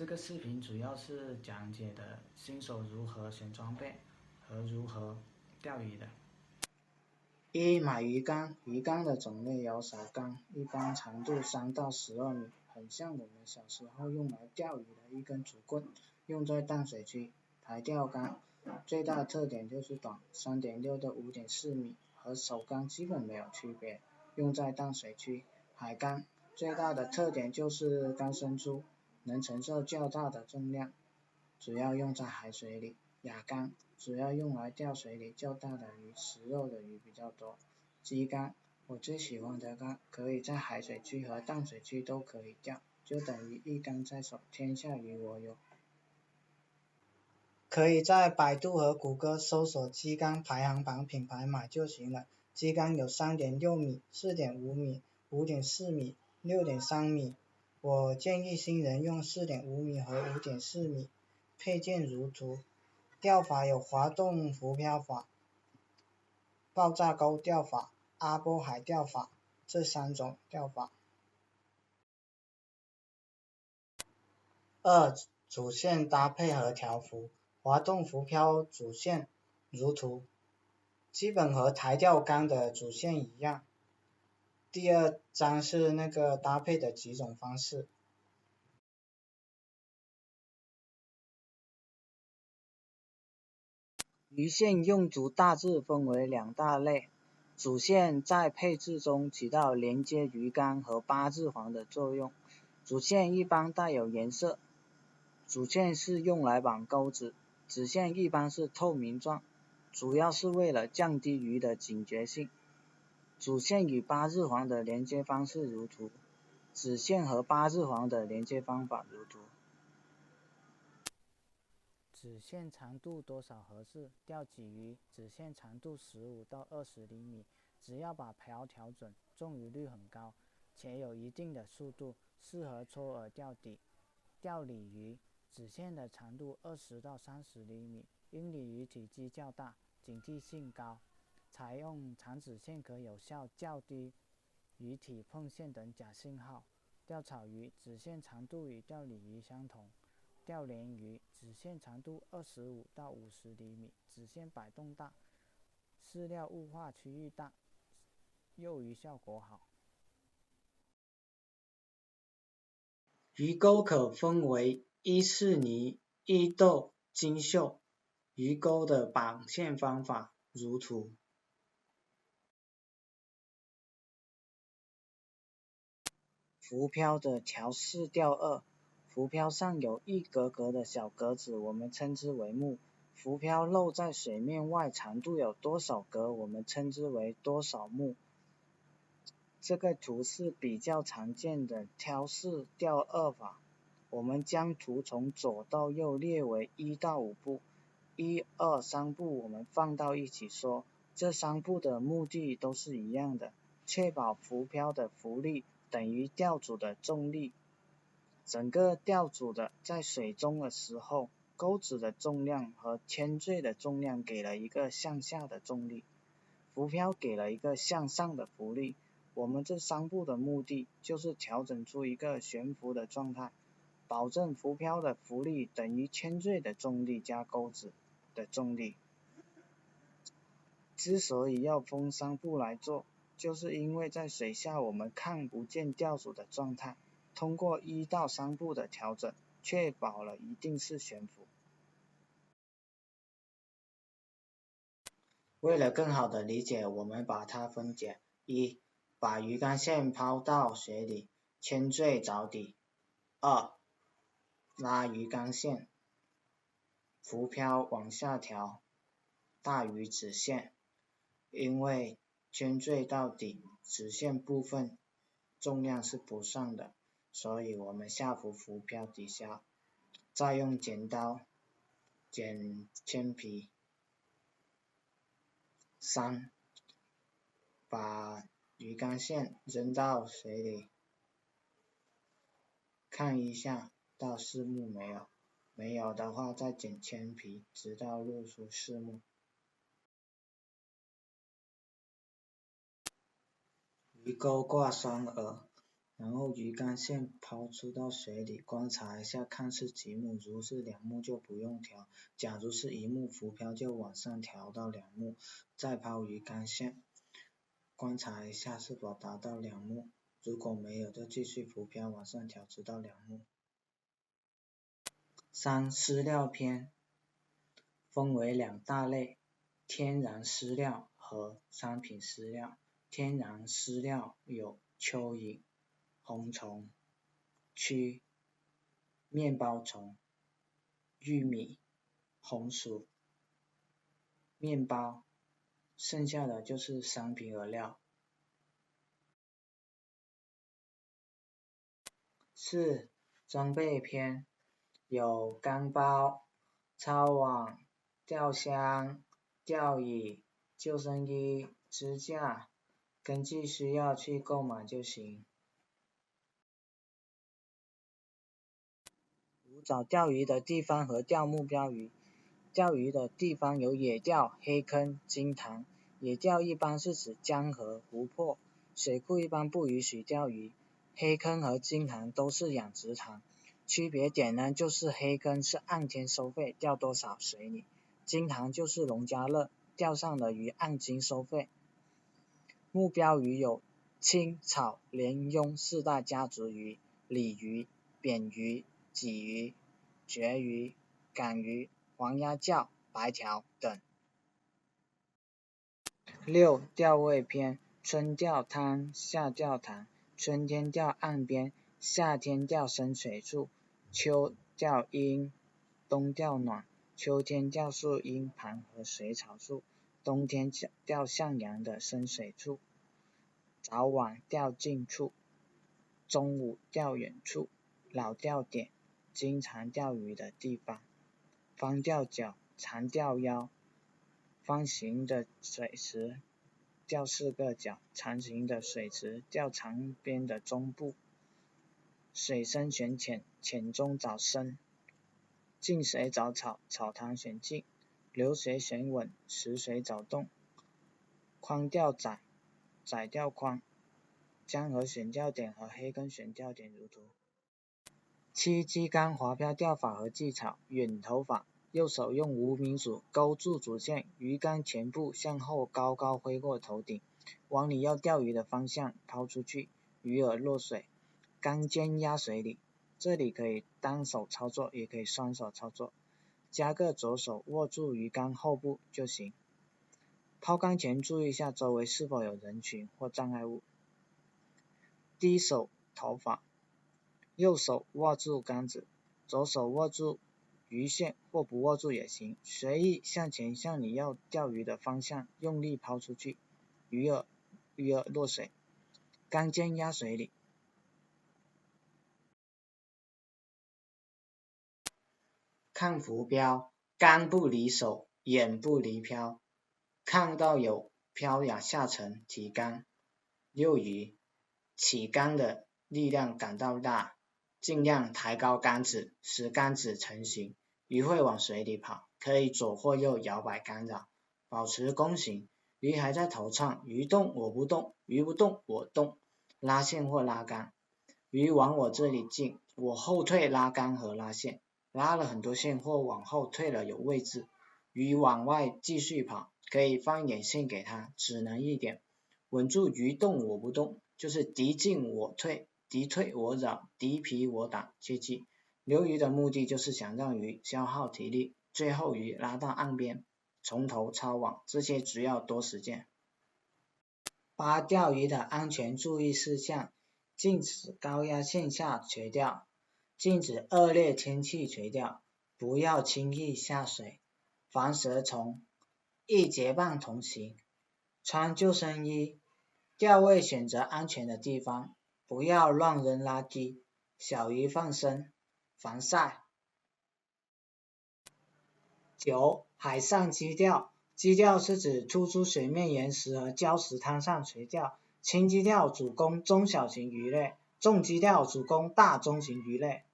这个视频主要是讲解的新手如何选装备和如何钓鱼的。买鱼竿。鱼竿的种类有手竿，一般长度3到12米，很像我们小时候用来钓鱼的一根竹棍，用在淡水区。台钓竿最大的特点就是短，3.6到5.4米，和手竿基本没有区别，用在淡水区。海竿最大的特点就是竿身粗，能承受较大的重量，主要用在海水里。亚竿主要用来钓水里较大的鱼，食肉的鱼比较多。基竿，我最喜欢的竿，可以在海水区和淡水区都可以钓，就等于一竿在手，天下鱼我有。可以在百度和谷歌搜索基竿排行榜品牌买就行了。基竿有 3.6 米、4.5 米、5.4 米、6.3 米，我建议新人用 4.5 米和 5.4 米。配件如图。钓法有滑动浮漂法、爆炸钩钓法、阿波海钓法这3种钓法。2. 主线搭配和调幅。滑动浮漂主线如图，基本和台钓竿的主线一样。第2章是搭配的几种方式。鱼线用途大致分为2大类，主线在配置中起到连接鱼竿和8字环的作用。主线一般带有颜色，主线是用来绑钩子，子线一般是透明状，主要是为了降低鱼的警觉性。主线与8字环的连接方式如图，子线和8字环的连接方法如图。子线长度多少合适？钓鲫鱼，子线长度15到20厘米，只要把漂调准，中鱼率很高，且有一定的速度，适合撮饵钓底。钓鲤鱼，子线的长度20到30厘米，因鲤鱼体积较大，警惕性高，采用长子线可有效较低鱼体碰线等假信号。钓草鱼，子线长度与钓鲤鱼相同。钓鲢鱼，子线长度25到50厘米，子线摆动大，饲料雾化区域大，诱鱼效果好。鱼钩可分为伊氏泥、伊豆、金绣。鱼钩的绑线方法如图。浮漂的调试钓饵。浮漂上有一格格的小格子，我们称之为目。浮漂露在水面外长度有多少格，我们称之为多少目。这个图是比较常见的挑式钓饵法。我们将图从左到右列为1到5步，1、2、3步我们放到一起说。这3步的目的都是一样的，确保浮漂的浮力等于钓组的重力。整个钓组的在水中的时候，钩子的重量和铅坠的重量给了一个向下的重力，浮漂给了一个向上的浮力。我们这3步的目的就是调整出一个悬浮的状态，保证浮漂的浮力等于铅坠的重力加钩子的重力。之所以要分3步来做，就是因为在水下我们看不见钓组的状态，通过1到3步的调整，确保了一定是悬浮。为了更好的理解，我们把它分解。1. 把鱼竿线抛到水里，铅坠着底。2. 拉鱼竿线，浮漂往下调，大于子线。因为铅坠到底，子线部分重量是不上的，所以我们下浮浮漂底下，再用剪刀剪铅皮。3. 把鱼竿线扔到水里，看一下到4目没有，没有的话再剪铅皮，直到露出4目。鱼钩挂双饵。然后鱼竿线抛出到水里，观察一下看是几目，如是2目就不用调，假如是1目浮漂就往上调到2目，再抛鱼竿线，观察一下是否达到2目，如果没有就继续浮漂往上调直到2目。3. 饲料篇分为2大类，天然饲料和商品饲料。天然饲料有蚯蚓、红虫、蛆、面包虫、玉米、红薯、面包，剩下的就是商品饵料。4. 装备篇有竿包、抄网、钓箱、钓椅、救生衣、支架，根据需要去购买就行。5. 找钓鱼的地方和钓目标鱼。钓鱼的地方有野钓、黑坑、金塘。野钓一般是指江河、湖泊，水库一般不允许钓鱼。黑坑和金塘都是养殖场，区别点呢就是黑坑是按天收费，钓多少随你；金塘就是农家乐，钓上的鱼按斤收费。目标鱼有青、草、鲢、鳙4大家族鱼，鲤鱼、扁鱼、鲫鱼、蕨鱼、港鱼、黄鸭叫、白条等。6. 钓位篇春钓滩，夏钓塘。春天钓岸边，夏天钓深水处，秋钓阴，冬钓暖。秋天钓树荫旁和水草处，冬天钓向阳的深水处。早晚钓近处，中午钓远处。老钓点，经常钓鱼的地方。方钓角，长钓腰。方形的水池钓4个角，长形的水池钓长边的中部。水深选浅，浅中找深。静水找草，草塘选静。流水选稳，死水找洞。宽钓窄，窄钓宽。江河选钓点和黑坑选钓点如图。7. 击竿滑漂钓法和技巧。远投法，右手用无名指勾住主线，鱼竿前部向后高高挥过头顶，往你要钓鱼的方向抛出去，鱼饵落水，竿尖压水里。这里可以单手操作，也可以双手操作，加个左手握住鱼竿后部就行。抛竿前注意一下周围是否有人群或障碍物。低手投法，右手握住竿子，左手握住鱼线或不握住也行，随意向前向你要钓鱼的方向用力抛出去，鱼饵落水，竿尖压水里。看浮标，竿不离手，眼不离漂，看到有漂呀下沉提竿。遛鱼，起竿的力量感到大，尽量抬高竿子，使竿子成型，鱼会往水里跑，可以左或右摇摆干扰，保持弓形，鱼还在头上，鱼动我不动，鱼不动我动，拉线或拉竿，鱼往我这里进，我后退拉竿和拉线，拉了很多线或往后退了有位置，鱼往外继续跑，可以放一点线给它，只能一点，稳住鱼动我不动，就是敌进我退，敌退我扰，敌疲我挡，切记。留鱼的目的就是想让鱼消耗体力，最后鱼拉到岸边，从头抄网，这些只要多时间。8. 钓鱼的安全注意事项，禁止高压线下垂钓，禁止恶劣天气垂钓，不要轻易下水，防蛇虫，一结伴同行，穿救生衣，钓位选择安全的地方，不要乱扔垃圾，小鱼放生，防晒。9. 海上矶钓，矶钓是指突出水面岩石和礁石滩上垂钓，轻矶钓主攻中小型鱼类，重矶钓主攻大中型鱼类。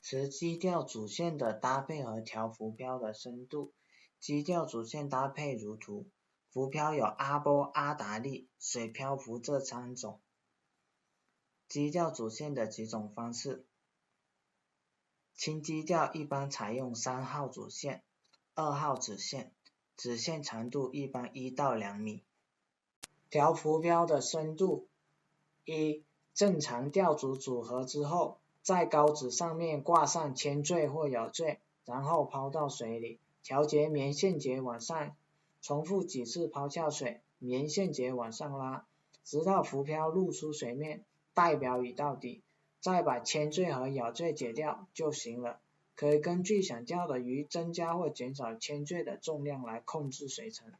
10. 矶钓主线的搭配和调浮标的深度，矶钓主线搭配如图，浮漂有阿波、阿达利、水漂浮这3种。基调主线的几种方式。轻基调一般采用3号主线、2号子线，子线长度一般1到2米。调浮漂的深度：一、正常吊足组合之后，在钩子上面挂上铅坠或咬坠，然后抛到水里，调节棉线结往上，重复几次抛下水，棉线结往上拉，直到浮漂露出水面，代表已到底，再把铅坠和咬坠解掉就行了。可以根据想钓的鱼增加或减少铅坠的重量来控制水层。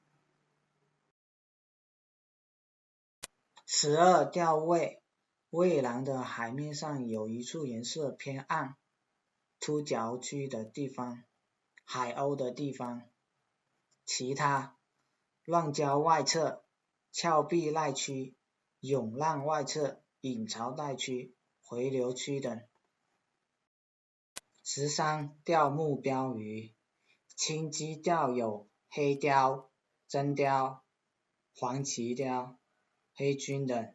12. 钓位。蔚蓝的海面上有一处颜色偏暗、凸角区的地方，海鸥的地方。其他：乱礁外侧、峭壁赖区、涌浪外侧、引潮带区、回流区等。13. 钓目标鱼。轻基钓有黑鲷、真鲷、黄鳍鲷、黑鲟等。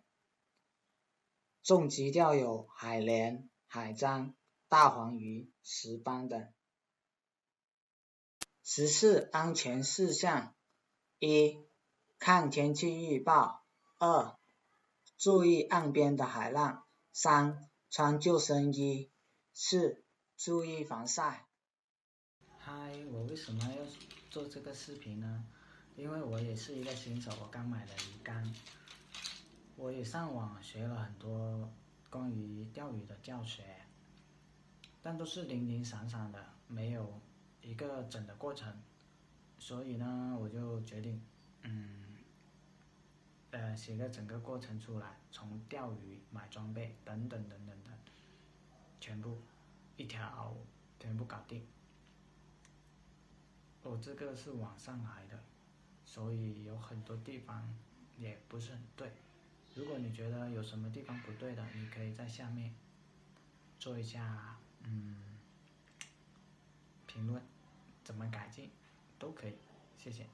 重基钓有海鲢、海章、大黄鱼、石斑等。14. 安全事项。1. 看天气预报。2. 注意岸边的海浪。3. 穿救生衣。4. 注意防晒。嗨，我为什么要做这个视频呢？因为我也是一个新手，我刚买了鱼竿，我也上网学了很多关于钓鱼的教学，但都是零零散散的，没有一个整的过程，所以呢，我就决定，写个整个过程出来，从钓鱼、买装备等等等等等，全部搞定。我这个是网上来的，所以有很多地方也不是很对。如果你觉得有什么地方不对的，你可以在下面做一下评论，怎么改进都可以，谢谢。